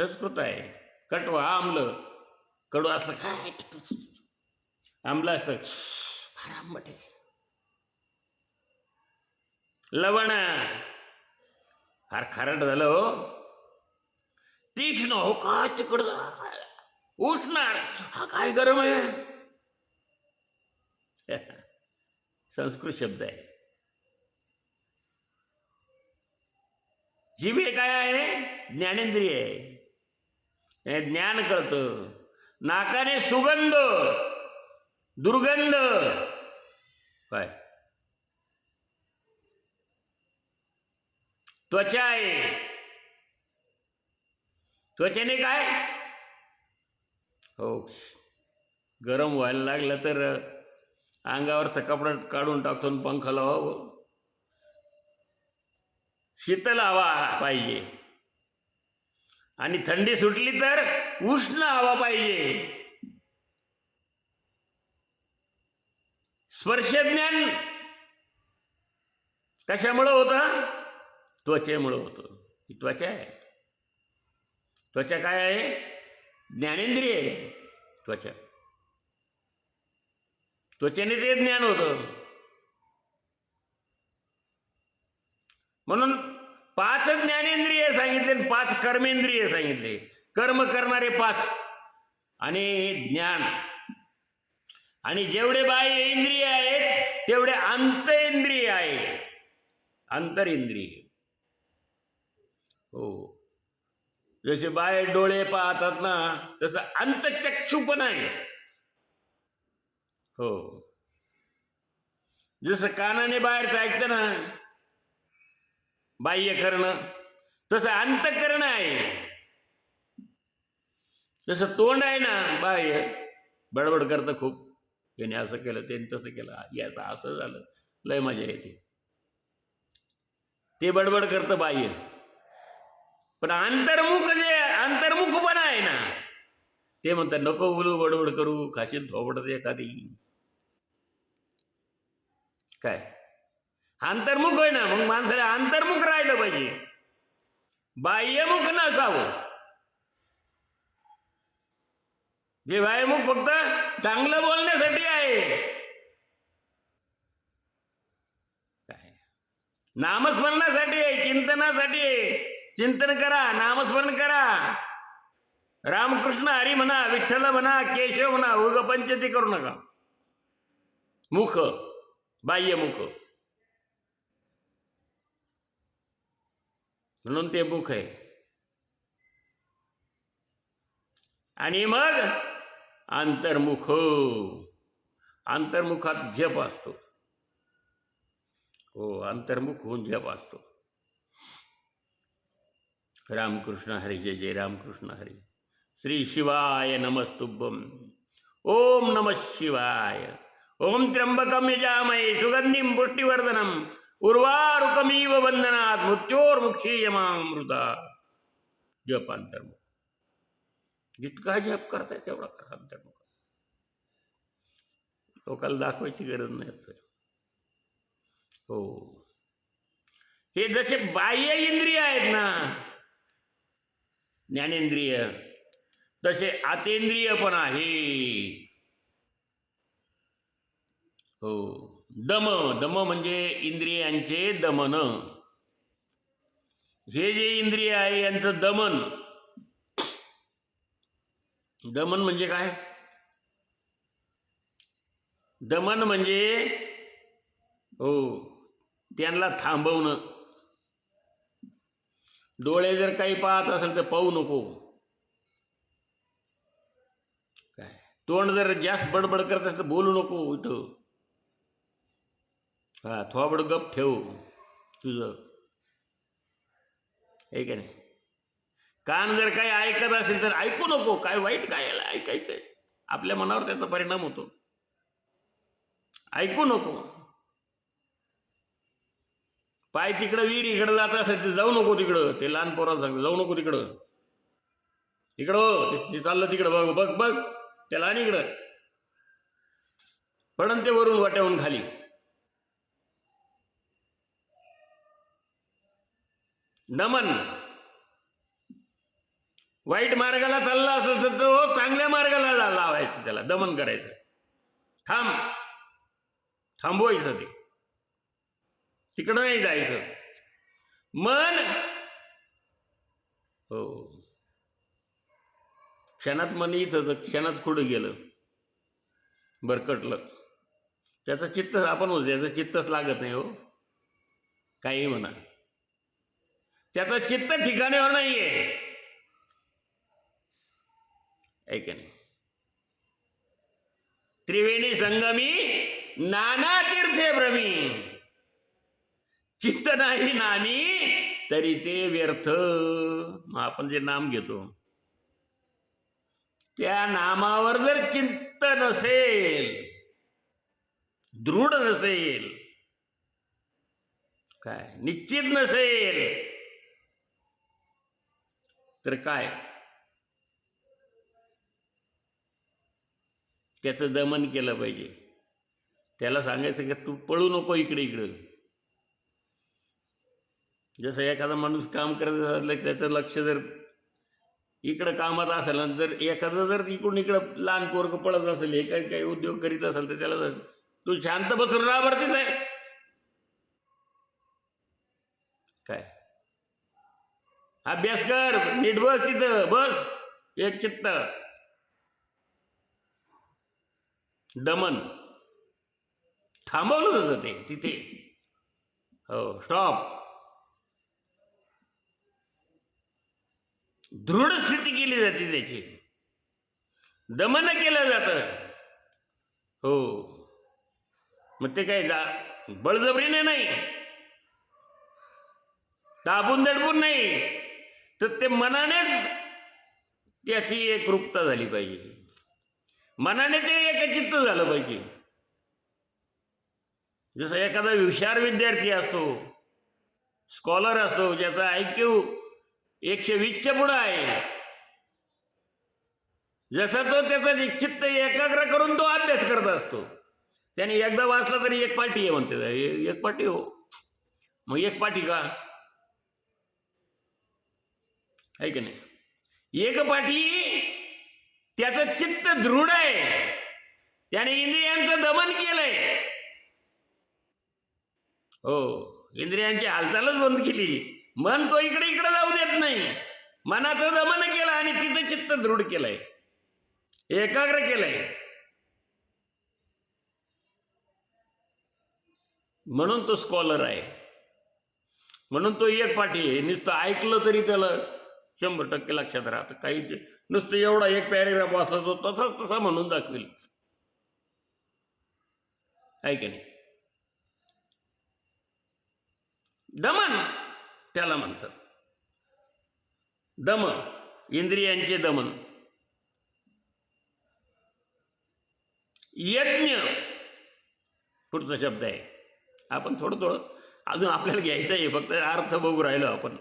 संस्कृत आहे. कटवा आम्ल, कडू असं काय आम्ल असं फार आंबट आहे. लवण फार खारट झालं हो. तीक्ष्ण हो काय तिकडं. उष्ण हा काय गरम आहे. संस्कृत शब्द आहे. जीभ हे काय आहे, ज्ञानेंद्रिय आहे. ज्ञान कळतं. नाकाने सुगंध, दुर्गंध काय. त्वचा आहे, त्वचेने काय हो, गरम व्हायला लागलं तर अंगावरचा कपडा काढून टाकतो आणि पंखा लावावं. शीतल हवा पाहिजे आणि थंडी सुटली तर उष्ण हवा पाहिजे. स्पर्शज्ञान कशामुळं होतं, त्वचेमुळं होतं. ही त्वचा आहे. त्वचा काय आहे, ज्ञानेंद्रिय आहे. त्वचा, त्वचेने ते ज्ञान होतं. म्हणून 5 ज्ञानेंद्रिय सांगितले, 5 कर्मेंद्रिय सांगितले. कर्म करणारे 5 आणि ज्ञान. आणि जेवढे बाह्य इंद्रिय आहेत तेवढे अंतरेंद्रिय आहे. अंतरेंद्रिय हो. जसे बाहेर डोळे पाहतात ना, तसं अंतचक्षु पण आहे हो. जसं कानाने बाहेरचं ऐकतं ना, बाह्य करणं, तसं अंतकरण आहे. जसं तोंड आहे ना बाह्य, बडबड करतं खूप. त्याने असं केलं, त्याने तसं केलं, याचं असं झालं, लय मजा येते. ते बडबड करतं बाह्य. पण अंतर्मुख जे अंतर्मुखपण आहे ना, ते म्हणतात नको बोलू, बडबड करू, खाशील थोबडत एखादी. काय अंतर्मुख आहे ना, मग माणसाला अंतर्मुख राहिलं पाहिजे, बाह्यमुख नसावं. जे बाह्यमुख फक्त चांगलं बोलण्यासाठी आहे. काय नामस्मरणासाठी आहे, चिंतनासाठी आहे. चिंतन करा, नामस्मरण करा. रामकृष्ण हरी म्हणा, विठ्ठल म्हणा, केशव म्हणा, उग पंचती करू नका. मुख, बाह्यमुख, म्हणून ते मुख आहे. आणि मग अंतर्मुख, अंतर्मुखात जप असतो हो. अंतर्मुख होऊन जप असतो. रामकृष्ण हरी, जय जय रामकृष्ण हरी. श्री शिवाय नमस्तुभ्यं. ओम नमः शिवाय. ओम त्र्यंबकं यजामहे सुगंधिं पुष्टिवर्धनम् उर्वारुकमिव बंधनात् मृत्योर्मुक्षीयमामृता. जप अंतर्मुख. जितका जप करताय तेवढा करा अंतर्मुख. लोकांना दाखवायची गरज नाही हो. हे जसे बाह्य इंद्रिय आहेत ना, ज्ञानेंद्रिय, तसे आतेंद्रिय पण आहे हो. दम, दम म्हणजे इंद्रियांचे दमन. हे जे इंद्रिय आहे यांचं दमन. दमन म्हणजे काय, दमन म्हणजे हो त्यांना थांबवणं. डोळे जर काही पाहत असेल तर पाहू नको. काय तोंड जर जास्त बडबड करत असेल तर बोलू नको इथं. हा थोबड गप ठेव तुझं, हे का नाही. कान जर काही ऐकत असेल तर ऐकू नको. काय वाईट काय ऐकायचंय, आपल्या मनावर त्याचा परिणाम होतो. ऐकू नको. पाय तिकडं विहीर इकडं जात असेल तर जाऊ नको तिकडं. ते लहान पोरांना सांगतो जाऊ नको तिकडं. इकडं ते चाललं तिकडं, बघ बघ बघ त्याला, आणि इकडं पडन ते वरून वाट्याहून खाली. नमन वाईट मार्गाला चालला असेल तर तो चांगल्या मार्गाला लावायचं, त्याला दमन करायचं. थांबवायचं, ते तिकडं नाही जायचं. मन हो, क्षणात मन इथं तर क्षणात कुठं गेलं, भरकटलं. त्याचं चित्त आपण होतो, त्याचं चित्तच लागत नाही हो, काही म्हणा. त्याचं चित्त ठिकाणावर नाहीये, ऐक नाही. त्रिवेणी संगमी नाना तीर्थे भ्रमी, चित्त नाही नामी तरी ते व्यर्थ. मग आपण जे नाम घेतो त्या नामावर जर चित्त नसेल, दृढ नसेल, काय निश्चित नसेल, तर काय त्याचं दमन केलं पाहिजे. त्याला सांगायचं की तू पळू नको इकडे इकडं. जसं एखादा माणूस काम करत असलं की त्याचं लक्ष जर इकडं कामात असेल, जर एखादं जर इकडून इकडं लहान पोरग पळत असेल, हे काही उद्योग करीत असेल, तर त्याला तू शांत बसून राबरतीच आहे काय, अभ्यास कर, नीट बस, तिथं बस, एक चित्त. दमन थांबवलं जातं ते तिथे. हो, स्टॉप. दृढ स्थिती केली जाते त्याची, दमन केलं जातं. हो, मग ते काय बळजबरीने नाही, दाबून दडपून नाही, तर ते मनानेच त्याची एकरूपता झाली पाहिजे, मनाने ते एकचित्त झालं पाहिजे. जसं एखादा हुशार विद्यार्थी असतो, स्कॉलर असतो, ज्याचा IQ 120च्या पुढं आहे, जसं तो त्याचं चित्त एकाग्र करून तो अभ्यास करत असतो. त्याने एकदा वाचला तरी एक पाठी आहे म्हणते, एक पाठी हो, मग एक पाठी का आहे की नाही, एक पाठी. त्याचं चित्त दृढ आहे, त्याने इंद्रियांचं दमन केलंय. हो, इंद्रियांची हालचालच बंद केली, मन तो इकडे इकडे जाऊ देत नाही, मनाचं दमन केलं आणि तिथं चित्त दृढ केलंय, एकाग्र केलंय. म्हणून तो स्कॉलर आहे, म्हणून तो एक पाठी आहे. नुसतं ऐकलं तरी त्याला 100% लक्षात राहतं. काही नुसतं एवढा एक पॅरेग्राफ वाचला तो तसा म्हणून दाखवेल, आहे की नाही. दमन त्याला म्हणतात, दम, इंद्रियांचे दमन. यज्ञ पुढचा शब्द आहे. आपण थोडं अजून आपल्याला घ्यायचं आहे, फक्त अर्थ बघू राहिलो आपण.